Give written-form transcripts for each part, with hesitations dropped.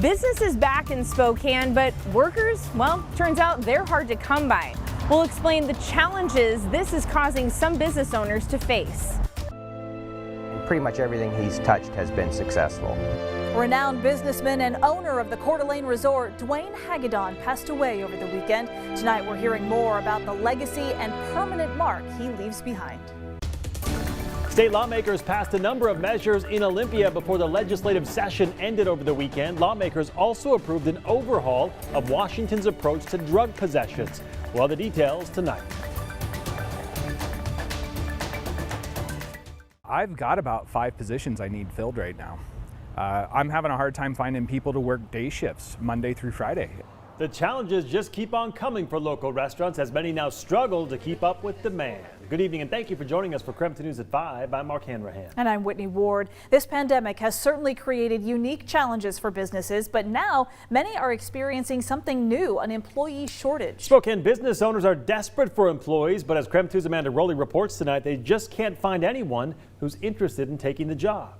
Business is back in Spokane, but workers, well, turns out they're hard to come by. We'll explain the challenges this is causing some business owners to face. Pretty much everything he's touched has been successful. Renowned businessman and owner of the Coeur d'Alene Resort, Dwayne Hagedon, passed away over the weekend. Tonight we're hearing more about the legacy and permanent mark he leaves behind. State lawmakers passed a number of measures in Olympia before the legislative session ended over the weekend. Lawmakers also approved an overhaul of Washington's approach to drug possessions. Well, the details tonight. I've got about 5 positions I need filled right now. I'm having a hard time finding people to work day shifts, Monday through Friday. The challenges just keep on coming for local restaurants as many now struggle to keep up with demand. Good evening and thank you for joining us for KREM 2 News at 5. I'm Mark Hanrahan. And I'm Whitney Ward. This pandemic has certainly created unique challenges for businesses, but now many are experiencing something new, an employee shortage. Spokane business owners are desperate for employees, but as KREM 2's Amanda Rowley reports tonight, they just can't find anyone who's interested in taking the job.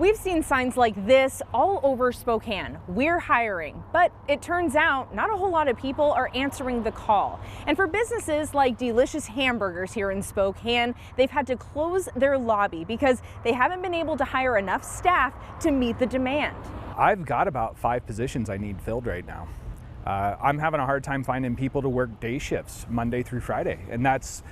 We've seen signs like this all over Spokane. We're hiring, but it turns out not a whole lot of people are answering the call. And for businesses like Delicious Hamburgers here in Spokane, they've had to close their lobby because they haven't been able to hire enough staff to meet the demand. I've got about 5 positions I need filled right now. I'm having a hard time finding people to work day shifts, Monday through Friday. And that's,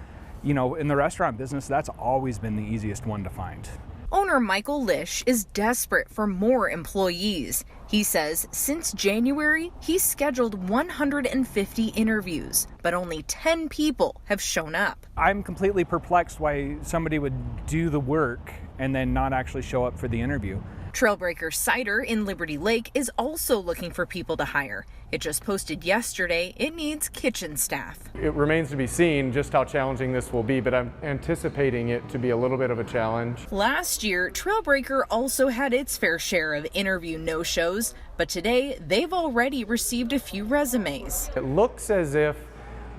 you know, in the restaurant business, that's always been the easiest one to find. Owner Michael Lish is desperate for more employees. He says since January, he's scheduled 150 interviews, but only 10 people have shown up. I'm completely perplexed why somebody would do the work and then not actually show up for the interview. Trailbreaker Cider in Liberty Lake is also looking for people to hire. It just posted yesterday it needs kitchen staff. It remains to be seen just how challenging this will be, but I'm anticipating it to be a little bit of a challenge. Last year, Trailbreaker also had its fair share of interview no-shows, but today they've already received a few resumes. It looks as if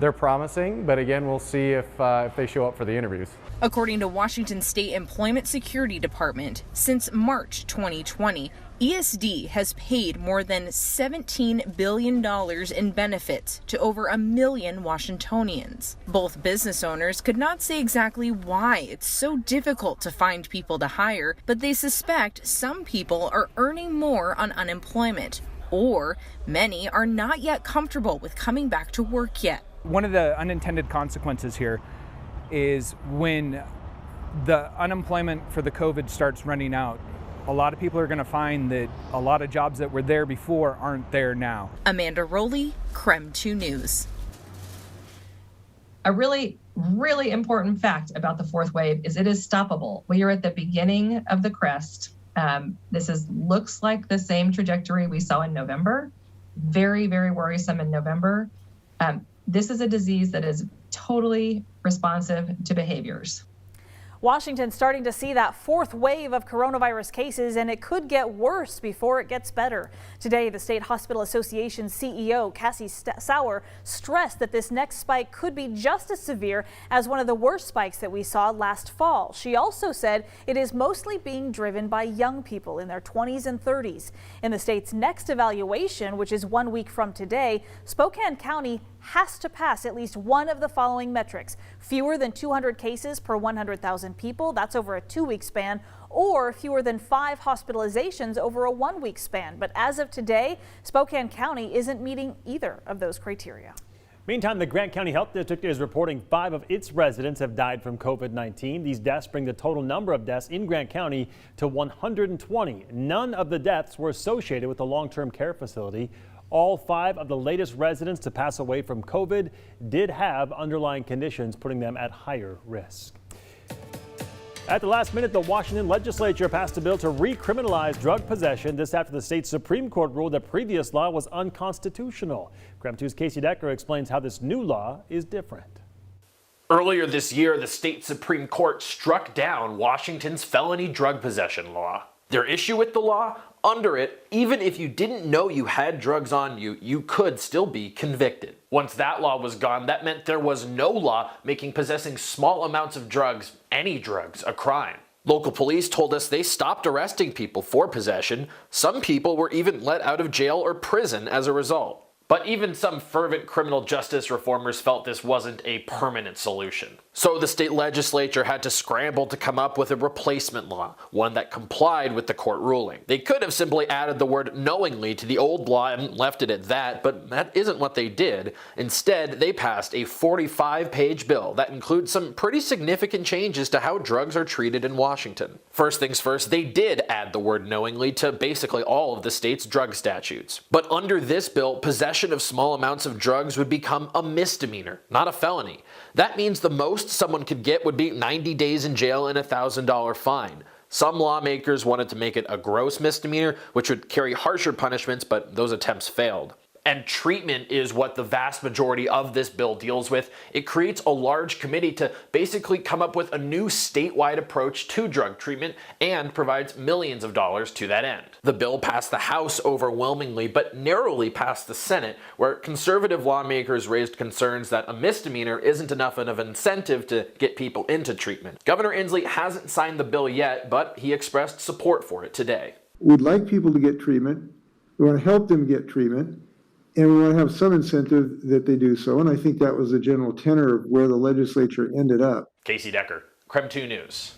they're promising, but again, we'll see if they show up for the interviews. According to Washington State Employment Security Department, since March 2020, ESD has paid more than $17 billion in benefits to over 1 million Washingtonians. Both business owners could not say exactly why it's so difficult to find people to hire, but they suspect some people are earning more on unemployment, or many are not yet comfortable with coming back to work yet. One of the unintended consequences here is when the unemployment for the COVID starts running out, a lot of people are going to find that a lot of jobs that were there before aren't there now. Amanda Rowley, KREM 2 News. A really important fact about the fourth wave is it is stoppable. We are at the beginning of the crest. Looks like the same trajectory we saw in November. Very, very worrisome in November. This is a disease that is totally responsive to behaviors. Washington's starting to see that 4th wave of coronavirus cases, and it could get worse before it gets better. Today, the State Hospital Association CEO, Cassie Sauer, stressed that this next spike could be just as severe as one of the worst spikes that we saw last fall. She also said it is mostly being driven by young people in their 20s and 30s. In the state's next evaluation, which is 1 week from today, Spokane County has to pass at least one of the following metrics: fewer than 200 cases per 100,000 people, that's over a 2-week span, or fewer than 5 hospitalizations over a 1-week span. But as of today, Spokane County isn't meeting either of those criteria. Meantime, the Grant County Health District is reporting 5 of its residents have died from COVID-19. These deaths bring the total number of deaths in Grant County to 120. None of the deaths were associated with a long-term care facility. All 5 of the latest residents to pass away from COVID did have underlying conditions, putting them at higher risk. At the last minute, the Washington legislature passed a bill to recriminalize drug possession. This after the state Supreme Court ruled that previous law was unconstitutional. KREM 2's Casey Decker explains how this new law is different. Earlier this year, the state Supreme Court struck down Washington's felony drug possession law. Their issue with the law? Under it, even if you didn't know you had drugs on you, you could still be convicted. Once that law was gone, that meant there was no law making possessing small amounts of drugs, any drugs, a crime. Local police told us they stopped arresting people for possession. Some people were even let out of jail or prison as a result. But even some fervent criminal justice reformers felt this wasn't a permanent solution. So the state legislature had to scramble to come up with a replacement law, one that complied with the court ruling. They could have simply added the word knowingly to the old law and left it at that, but that isn't what they did. Instead, they passed a 45-page bill that includes some pretty significant changes to how drugs are treated in Washington. First things first, they did add the word knowingly to basically all of the state's drug statutes. But under this bill, possession of small amounts of drugs would become a misdemeanor, not a felony. That means the most someone could get would be 90 days in jail and a $1,000 fine. Some lawmakers wanted to make it a gross misdemeanor, which would carry harsher punishments, but those attempts failed. And treatment is what the vast majority of this bill deals with. It creates a large committee to basically come up with a new statewide approach to drug treatment and provides millions of dollars to that end. The bill passed the House overwhelmingly, but narrowly passed the Senate, where conservative lawmakers raised concerns that a misdemeanor isn't enough of an incentive to get people into treatment. Governor Inslee hasn't signed the bill yet, but he expressed support for it today. We'd like people to get treatment. We want to help them get treatment. And we want to have some incentive that they do so. And I think that was the general tenor of where the legislature ended up. Casey Decker, KREM 2 News.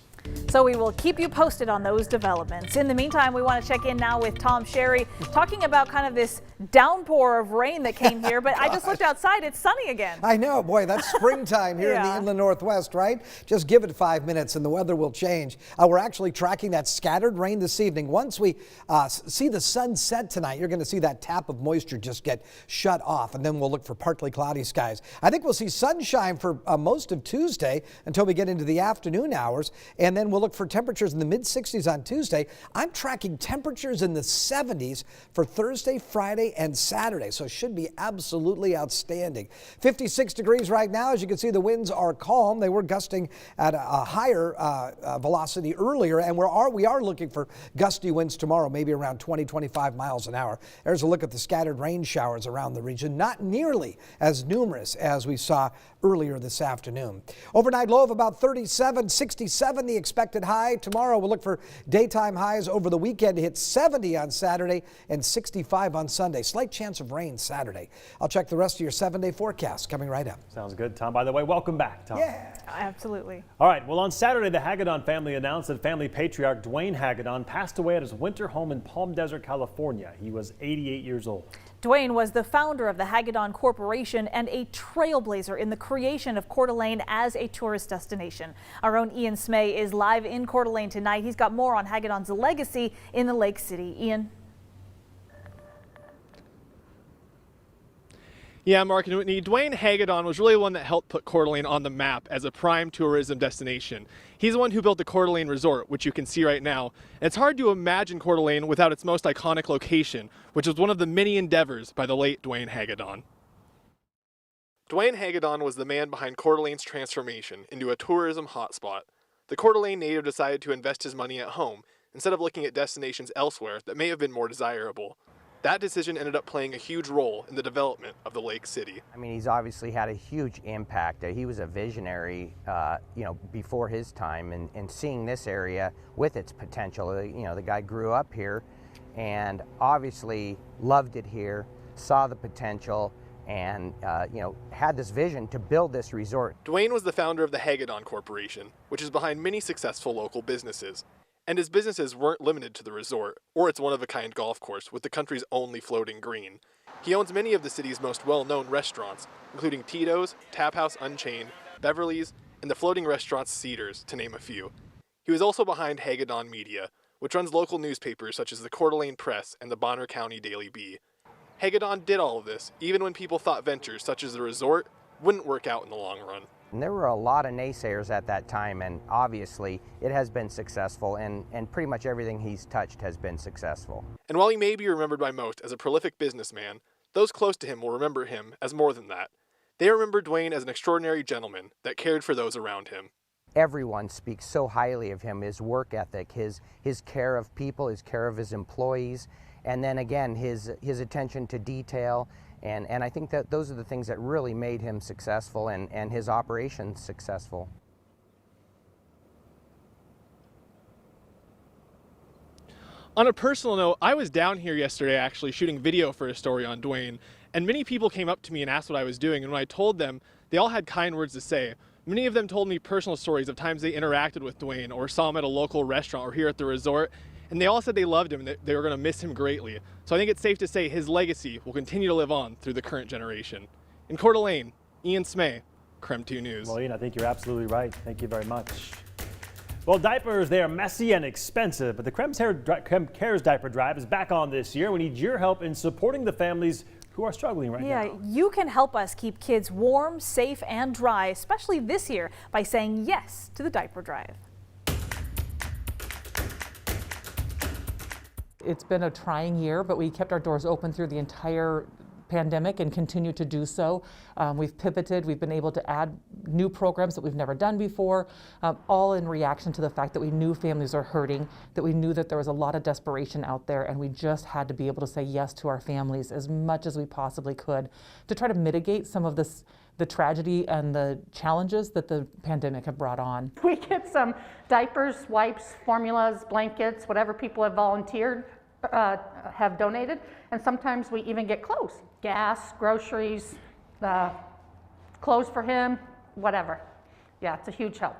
So we will keep you posted on those developments. In the meantime, we want to check in now with Tom Sherry, talking about kind of this downpour of rain that came here. But I just looked outside, it's sunny again. I know, boy, that's springtime here in the inland Northwest, right? Just give it 5 minutes and the weather will change. We're actually tracking that scattered rain this evening. Once we see the sun set tonight, you're going to see that tap of moisture just get shut off, and then we'll look for partly cloudy skies. I think we'll see sunshine for most of Tuesday until we get into the afternoon hours, and then we'll look for temperatures in the mid-60s on Tuesday. I'm tracking temperatures in the 70s for Thursday, Friday, and Saturday, so it should be absolutely outstanding. 56 degrees right now. As you can see, the winds are calm. They were gusting at a higher velocity earlier, and we are looking for gusty winds tomorrow, maybe around 20-25 miles an hour. There's a look at the scattered rain showers around the region, not nearly as numerous as we saw earlier this afternoon. Overnight low of about 37, 67 the expected high. Tomorrow we'll look for daytime highs over the weekend to hit 70 on Saturday and 65 on Sunday. Slight chance of rain Saturday. I'll check the rest of your 7-day forecast coming right up. Sounds good, Tom. By the way, welcome back, Tom. Yeah. Absolutely. All right. Well, on Saturday, the Hagedorn family announced that family patriarch Dwayne Hagedorn passed away at his winter home in Palm Desert, California. He was 88 years old. Dwayne was the founder of the Hagedorn Corporation and a trailblazer in the creation of Coeur d'Alene as a tourist destination. Our own Ian Smay is live in Coeur d'Alene tonight. He's got more on Hagedorn's legacy in the Lake City. Ian? Yeah, Mark and Whitney, Dwayne Hagedorn was really the one that helped put Coeur d'Alene on the map as a prime tourism destination. He's the one who built the Coeur d'Alene Resort, which you can see right now. And it's hard to imagine Coeur d'Alene without its most iconic location, which was one of the many endeavors by the late Dwayne Hagedorn. Dwayne Hagedorn was the man behind Coeur d'Alene's transformation into a tourism hotspot. The Coeur d'Alene native decided to invest his money at home instead of looking at destinations elsewhere that may have been more desirable. That decision ended up playing a huge role in the development of the Lake City. I mean, he's obviously had a huge impact. He was a visionary, before his time, and seeing this area with its potential. The guy grew up here and obviously loved it here, saw the potential, and had this vision to build this resort. Dwayne was the founder of the Hagedorn Corporation, which is behind many successful local businesses. And his businesses weren't limited to the resort or its one-of-a-kind golf course with the country's only floating green. He owns many of the city's most well-known restaurants, including Tito's, Tap House Unchained, Beverly's, and the floating restaurants Cedars, to name a few. He was also behind Hagedorn Media, which runs local newspapers such as the Coeur d'Alene Press and the Bonner County Daily Bee. Hagedorn did all of this, even when people thought ventures such as the resort wouldn't work out in the long run. And there were a lot of naysayers at that time, and obviously it has been successful, and pretty much everything he's touched has been successful. And while he may be remembered by most as a prolific businessman, those close to him will remember him as more than that. They remember Dwayne as an extraordinary gentleman that cared for those around him. Everyone speaks so highly of him, his work ethic, his care of people, his care of his employees, and then again his attention to detail. And I think that those are the things that really made him successful and his operations successful. On a personal note, I was down here yesterday actually shooting video for a story on Dwayne, and many people came up to me and asked what I was doing, and when I told them, they all had kind words to say. Many of them told me personal stories of times they interacted with Dwayne or saw him at a local restaurant or here at the resort, and they all said they loved him and that they were going to miss him greatly. So I think it's safe to say his legacy will continue to live on through the current generation. In Coeur d'Alene, Ian Smay, KREM 2 News. Well, Ian, I think you're absolutely right. Thank you very much. Well, diapers, they are messy and expensive, but the KREM Cares Diaper Drive is back on this year. We need your help in supporting the families who are struggling right now. Yeah, you can help us keep kids warm, safe, and dry, especially this year, by saying yes to the diaper drive. It's been a trying year, but we kept our doors open through the entire pandemic and continue to do so. We've pivoted, we've been able to add new programs that we've never done before, all in reaction to the fact that we knew families are hurting, that we knew that there was a lot of desperation out there, and we just had to be able to say yes to our families as much as we possibly could to try to mitigate some of this, the tragedy and the challenges that the pandemic have brought on. We get some diapers, wipes, formulas, blankets, whatever people have volunteered, have donated, and sometimes we even get clothes, gas, groceries, clothes for him, whatever. Yeah, it's a huge help.